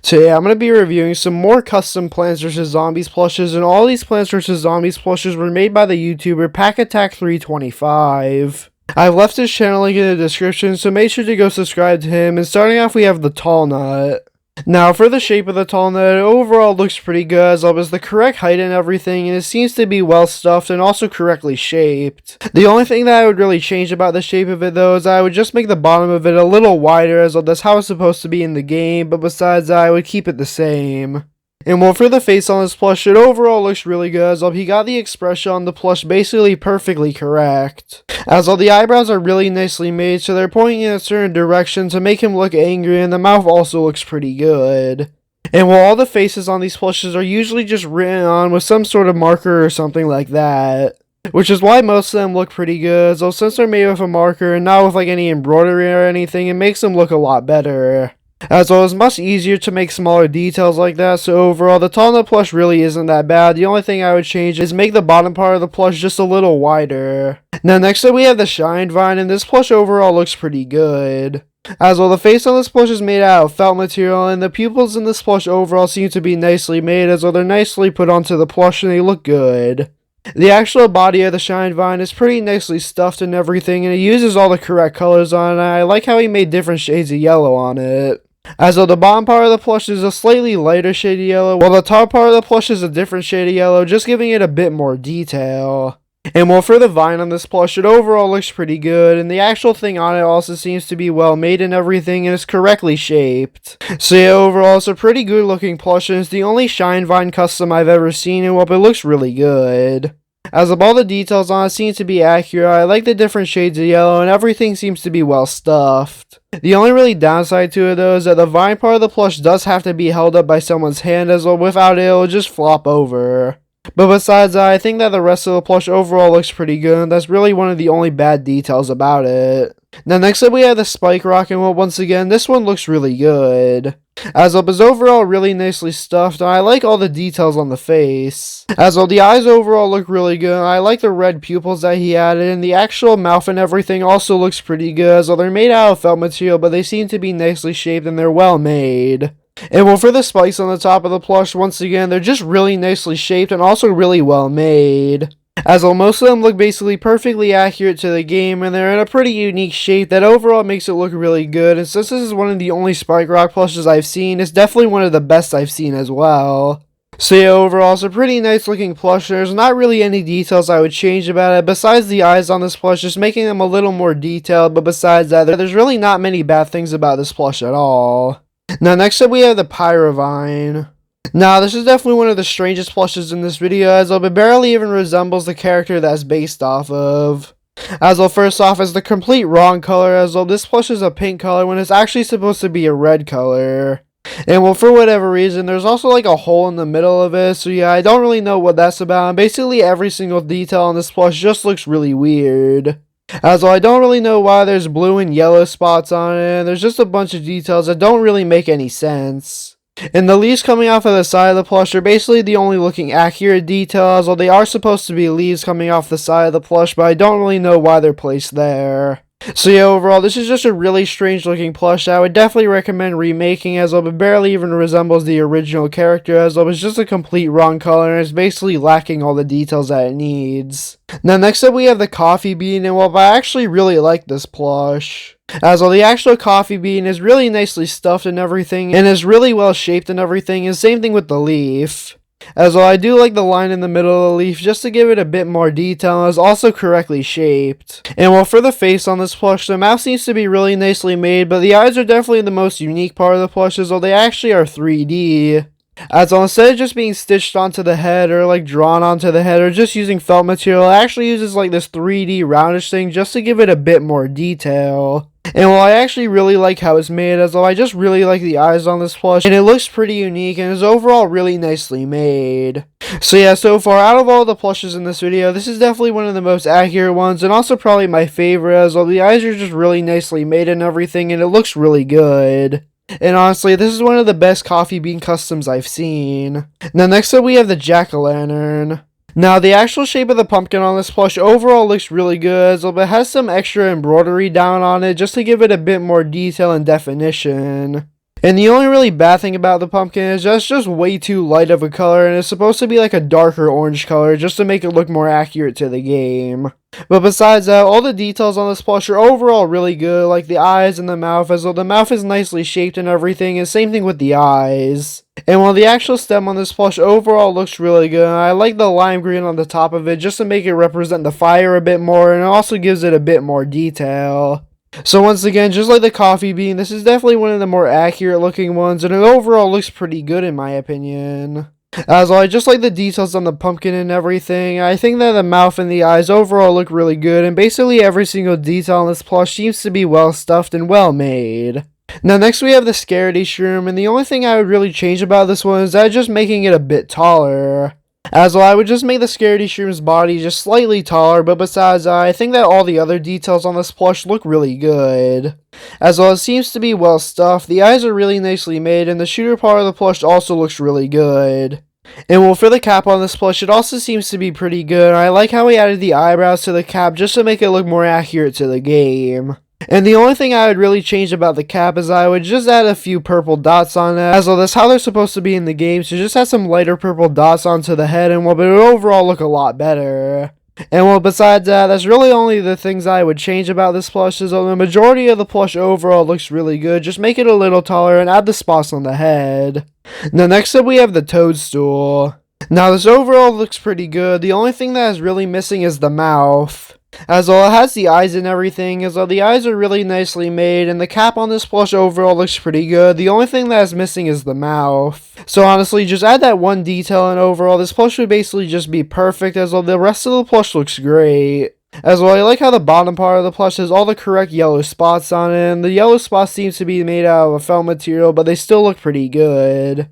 Today I'm going to be reviewing some more custom Plants vs. Zombies plushes, and all these Plants vs. Zombies plushes were made by the YouTuber PackAttack325. I've left his channel link in the description, so make sure to go subscribe to him. And starting off, we have the Tall Nut. Now, for the shape of the Tall Nut, it overall looks pretty good, as well as the correct height and everything, and it seems to be well stuffed and also correctly shaped. The only thing that I would really change about the shape of it though is I would just make the bottom of it a little wider, as well that's how it's supposed to be in the game, but besides that I would keep it the same. And well, for the face on this plush, it overall looks really good, as well he got the expression on the plush basically perfectly correct. As well, the eyebrows are really nicely made, so they're pointing in a certain direction to make him look angry, and the mouth also looks pretty good. And while all the faces on these plushes are usually just written on with some sort of marker or something like that, which is why most of them look pretty good, so since they're made with a marker and not with like any embroidery or anything, it makes them look a lot better. As well, it's much easier to make smaller details like that, so overall the Tall Nut plush really isn't that bad. The only thing I would change is make the bottom part of the plush just a little wider. Now next up we have the Pyro Vine, and this plush overall looks pretty good. As well, the face on this plush is made out of felt material, and the pupils in this plush overall seem to be nicely made, as well they're nicely put onto the plush and they look good. The actual body of the Pyro Vine is pretty nicely stuffed and everything, and it uses all the correct colors on it, and I like how he made different shades of yellow on it. As though the bottom part of the plush is a slightly lighter shade of yellow, while the top part of the plush is a different shade of yellow, just giving it a bit more detail. And while for the vine on this plush, it overall looks pretty good, and the actual thing on it also seems to be well made and everything, and is correctly shaped. So yeah, overall it's a pretty good looking plush, and it's the only Pyro Vine custom I've ever seen, and well, it looks really good. As of all the details on it seem to be accurate, I like the different shades of yellow, and everything seems to be well stuffed. The only really downside to it though is that the vine part of the plush does have to be held up by someone's hand, as well without it will just flop over. But besides that, I think that the rest of the plush overall looks pretty good, and that's really one of the only bad details about it. Now next up we have the Spike Rock, and well, once again this one looks really good. As well, it's overall really nicely stuffed, and I like all the details on the face. As well, the eyes overall look really good, and I like the red pupils that he added, and the actual mouth and everything also looks pretty good, as well they're made out of felt material, but they seem to be nicely shaped and they're well made. And well, for the spikes on the top of the plush, once again, they're just really nicely shaped and also really well made. As well, most of them look basically perfectly accurate to the game, and they're in a pretty unique shape that overall makes it look really good, and since this is one of the only Spike Rock plushes I've seen, it's definitely one of the best I've seen as well. So yeah, overall it's a pretty nice looking plush, and there's not really any details I would change about it, besides the eyes on this plush, just making them a little more detailed, but besides that, there's really not many bad things about this plush at all. Now next up we have the Pyro Vine. Now, this is definitely one of the strangest plushes in this video, as well, it barely even resembles the character that's based off of. As well, first off, it's the complete wrong color, as well, this plush is a pink color when it's actually supposed to be a red color. And well, for whatever reason, there's also like a hole in the middle of it, so yeah, I don't really know what that's about, and basically every single detail on this plush just looks really weird. As well, I don't really know why there's blue and yellow spots on it, and there's just a bunch of details that don't really make any sense. And the leaves coming off of the side of the plush are basically the only looking accurate details, although they are supposed to be leaves coming off the side of the plush, but I don't really know why they're placed there. So yeah, overall, this is just a really strange looking plush that I would definitely recommend remaking, as well, it barely even resembles the original character, as well, it's just a complete wrong color, and it's basically lacking all the details that it needs. Now next up we have the Coffee Bean, and well, I actually really like this plush. As well, the actual coffee bean is really nicely stuffed and everything, and is really well shaped and everything, and same thing with the leaf. As well, I do like the line in the middle of the leaf just to give it a bit more detail, and is also correctly shaped. And well, for the face on this plush, the mouth seems to be really nicely made, but the eyes are definitely the most unique part of the plush, as well they actually are 3D. As well, instead of just being stitched onto the head, or like drawn onto the head, or just using felt material, it actually uses like this 3D roundish thing just to give it a bit more detail. And while I actually really like how it's made, as well, I just really like the eyes on this plush, and it looks pretty unique and is overall really nicely made. So yeah, so far out of all the plushes in this video, this is definitely one of the most accurate ones, and also probably my favorite, as well the eyes are just really nicely made and everything, and it looks really good. And honestly, this is one of the best coffee bean customs I've seen. Now next up we have the Jacko Lantern. Now, the actual shape of the pumpkin on this plush overall looks really good, but it has some extra embroidery down on it just to give it a bit more detail and definition. And the only really bad thing about the pumpkin is that's just way too light of a color, and it's supposed to be like a darker orange color just to make it look more accurate to the game. But besides that, all the details on this plush are overall really good, like the eyes and the mouth, as though the mouth is nicely shaped and everything, and same thing with the eyes. And while the actual stem on this plush overall looks really good, I like the lime green on the top of it just to make it represent the fire a bit more, and it also gives it a bit more detail. So once again, just like the coffee bean, this is definitely one of the more accurate looking ones, and it overall looks pretty good in my opinion. As I just like the details on the pumpkin and everything, I think that the mouth and the eyes overall look really good, and basically every single detail on this plush seems to be well stuffed and well made. Now next we have the Scaredy Shroom, and the only thing I would really change about this one is that just making it a bit taller. As well, I would just make the Scaredy Shroom's body just slightly taller, but besides that, I think that all the other details on this plush look really good. As well, it seems to be well stuffed, the eyes are really nicely made, and the shooter part of the plush also looks really good. And well, for the cap on this plush, it also seems to be pretty good. I like how he added the eyebrows to the cap just to make it look more accurate to the game. And the only thing I would really change about the cap is I would just add a few purple dots on it, as well that's how they're supposed to be in the game, so just add some lighter purple dots onto the head, and well, but it would overall look a lot better. And well, besides that, that's really only the things I would change about this plush, is the majority of the plush overall looks really good, just make it a little taller and add the spots on the head. Now next up we have the Toadstool. Now this overall looks pretty good, the only thing that is really missing is the mouth. As well, it has the eyes and everything, as well the eyes are really nicely made, and the cap on this plush overall looks pretty good. The only thing that is missing is the mouth. So honestly, just add that one detail, and overall this plush would basically just be perfect, as well the rest of the plush looks great. As well, I like how the bottom part of the plush has all the correct yellow spots on it, and the yellow spots seem to be made out of a felt material, but they still look pretty good.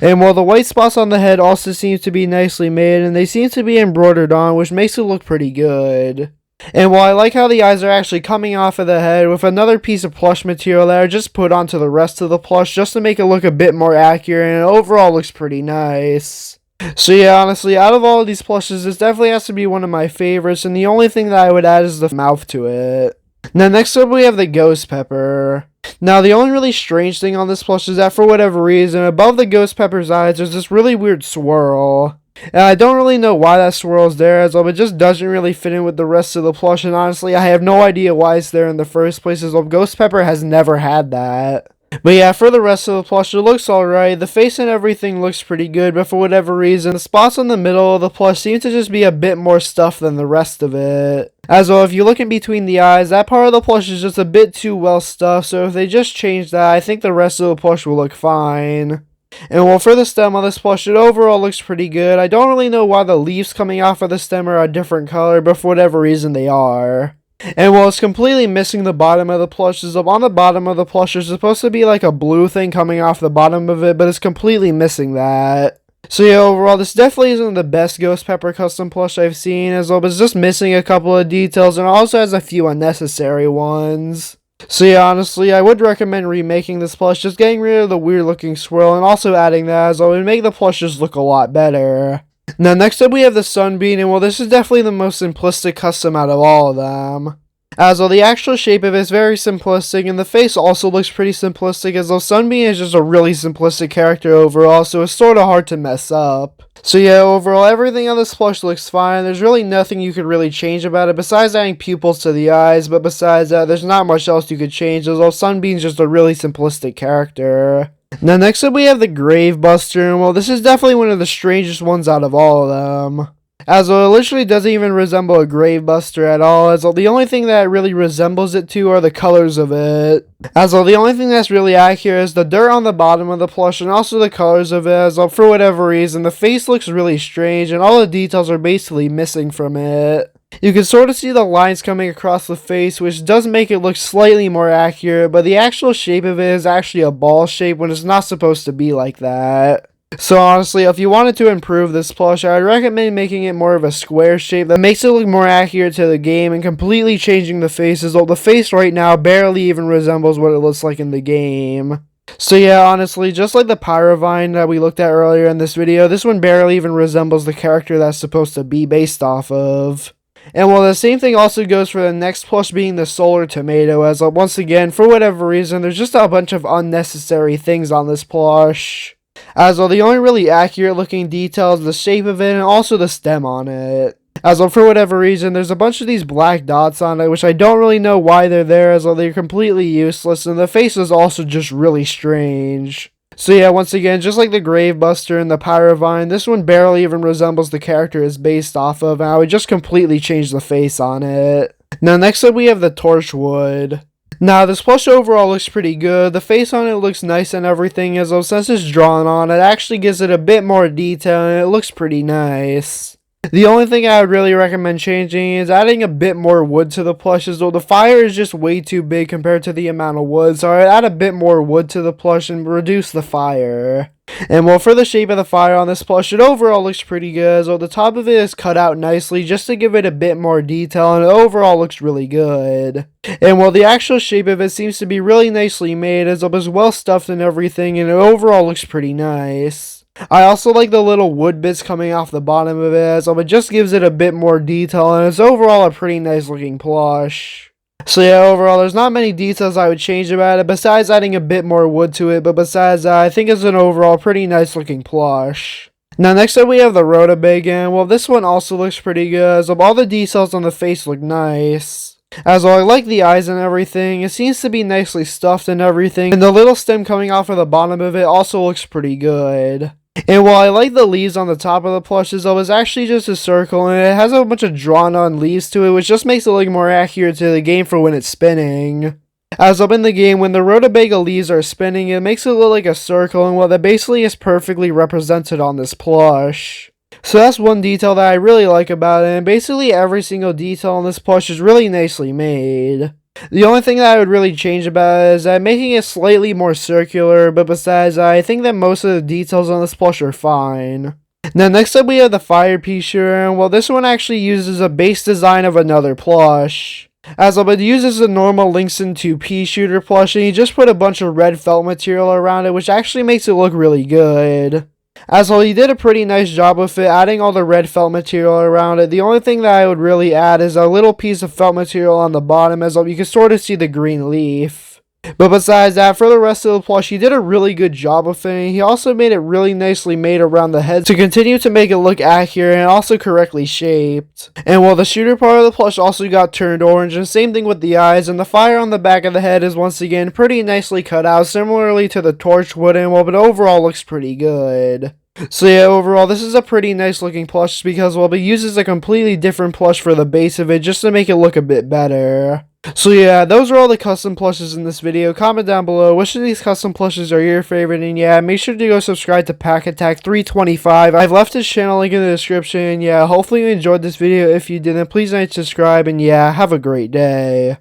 And while the white spots on the head also seem to be nicely made, and they seem to be embroidered on, which makes it look pretty good. And while I like how the eyes are actually coming off of the head with another piece of plush material that I just put onto the rest of the plush just to make it look a bit more accurate, and it overall looks pretty nice. So yeah, honestly, out of all of these plushes, this definitely has to be one of my favorites, and the only thing that I would add is the mouth to it. Now next up we have the Ghost Pepper. Now the only really strange thing on this plush is that for whatever reason, above the Ghost Pepper's eyes there's this really weird swirl. And I don't really know why that swirl is there, as well, it just doesn't really fit in with the rest of the plush, and honestly, I have no idea why it's there in the first place, as well, Ghost Pepper has never had that. But yeah, for the rest of the plush, it looks alright, the face and everything looks pretty good, but for whatever reason, the spots in the middle of the plush seem to just be a bit more stuffed than the rest of it. As well, if you look in between the eyes, that part of the plush is just a bit too well stuffed, so if they just change that, I think the rest of the plush will look fine. And well, for the stem on this plush, it overall looks pretty good. I don't really know why the leaves coming off of the stem are a different color, but for whatever reason they are. And well, it's completely missing the bottom of the plush. Is on the bottom of the plush, there's supposed to be like a blue thing coming off the bottom of it, but it's completely missing that. So yeah, overall, this definitely isn't the best Ghost Pepper custom plush I've seen, as well, but it's just missing a couple of details, and also has a few unnecessary ones. So yeah, honestly, I would recommend remaking this plush, just getting rid of the weird looking swirl, and also adding that, as well, it would make the plush just look a lot better. Now next up we have the Sunbeam, and well, this is definitely the most simplistic custom out of all of them. As well, the actual shape of it is very simplistic, and the face also looks pretty simplistic, as though Sunbeam is just a really simplistic character overall, so it's sort of hard to mess up. So yeah, overall, everything on this plush looks fine. There's really nothing you could really change about it, besides adding pupils to the eyes, but besides that, there's not much else you could change, as though Sunbeam's just a really simplistic character. Now next up we have the Gravebuster, and well, this is definitely one of the strangest ones out of all of them. As well, it literally doesn't even resemble a Gravebuster at all, as well, the only thing that really resembles it to are the colors of it. As well, the only thing that's really accurate is the dirt on the bottom of the plush, and also the colors of it, as well, for whatever reason, the face looks really strange, and all the details are basically missing from it. You can sort of see the lines coming across the face, which does make it look slightly more accurate, but the actual shape of it is actually a ball shape when it's not supposed to be like that. So honestly, if you wanted to improve this plush, I would recommend making it more of a square shape that makes it look more accurate to the game, and completely changing the faces, though the face right now barely even resembles what it looks like in the game. So yeah, honestly, just like the Pyro Vine that we looked at earlier in this video, this one barely even resembles the character that's supposed to be based off of. And well, the same thing also goes for the next plush being the solar tomato, as once again, for whatever reason, there's just a bunch of unnecessary things on this plush. As well, the only really accurate looking detail is the shape of it and also the stem on it. As well, for whatever reason, there's a bunch of these black dots on it, which I don't really know why they're there, as well, they're completely useless, and the face is also just really strange. So yeah, once again, just like the Gravebuster and the Pyro Vine, this one barely even resembles the character it's based off of, and I would just completely change the face on it. Now, next up we have the Torchwood. Now, this plush overall looks pretty good. The face on it looks nice and everything, as well, since it's drawn on, it actually gives it a bit more detail, and it looks pretty nice. The only thing I would really recommend changing is adding a bit more wood to the plush, as though the fire is just way too big compared to the amount of wood, so I'd add a bit more wood to the plush and reduce the fire. And well, for the shape of the fire on this plush, it overall looks pretty good, as though the top of it is cut out nicely just to give it a bit more detail, and it overall looks really good. And well, the actual shape of it seems to be really nicely made, as it was well stuffed and everything, and it overall looks pretty nice. I also like the little wood bits coming off the bottom of it, as it just gives it a bit more detail, and it's overall a pretty nice looking plush. So yeah, overall, there's not many details I would change about it, besides adding a bit more wood to it, but besides that, I think it's an overall pretty nice looking plush. Now, next up we have the Rutabaga. Well, this one also looks pretty good, as all the details on the face look nice. As well, I like the eyes and everything, it seems to be nicely stuffed and everything, and the little stem coming off of the bottom of it also looks pretty good. And while I like the leaves on the top of the plushes, though, it's actually just a circle, and it has a bunch of drawn-on leaves to it, which just makes it look more accurate to the game for when it's spinning. As up in the game, when the Rutabaga leaves are spinning, it makes it look like a circle, and well, that basically is perfectly represented on this plush. So that's one detail that I really like about it, and basically every single detail on this plush is really nicely made. The only thing that I would really change about it is that making it slightly more circular, but besides that, I think that most of the details on this plush are fine. Now, next up we have the Fire Pea Shooter, and well, this one actually uses a base design of another plush. As well, it uses the normal Links into Pea Shooter plush, and you just put a bunch of red felt material around it, which actually makes it look really good. As well, he did a pretty nice job with it, adding all the red felt material around it. The only thing that I would really add is a little piece of felt material on the bottom, as well, you can sort of see the green leaf. But besides that, for the rest of the plush, he did a really good job with it, and he also made it really nicely made around the head to continue to make it look accurate and also correctly shaped. And while the shooter part of the plush also got turned orange, and same thing with the eyes, and the fire on the back of the head is once again pretty nicely cut out, similarly to the Torchwood, and well, but overall looks pretty good. So yeah, overall, this is a pretty nice looking plush because, well, it uses a completely different plush for the base of it just to make it look a bit better. So yeah, those are all the custom plushes in this video. Comment down below which of these custom plushes are your favorite, and yeah, make sure to go subscribe to Pack Attack 325. I've left his channel link in the description. Yeah, hopefully you enjoyed this video. If you didn't, please subscribe, and yeah, have a great day.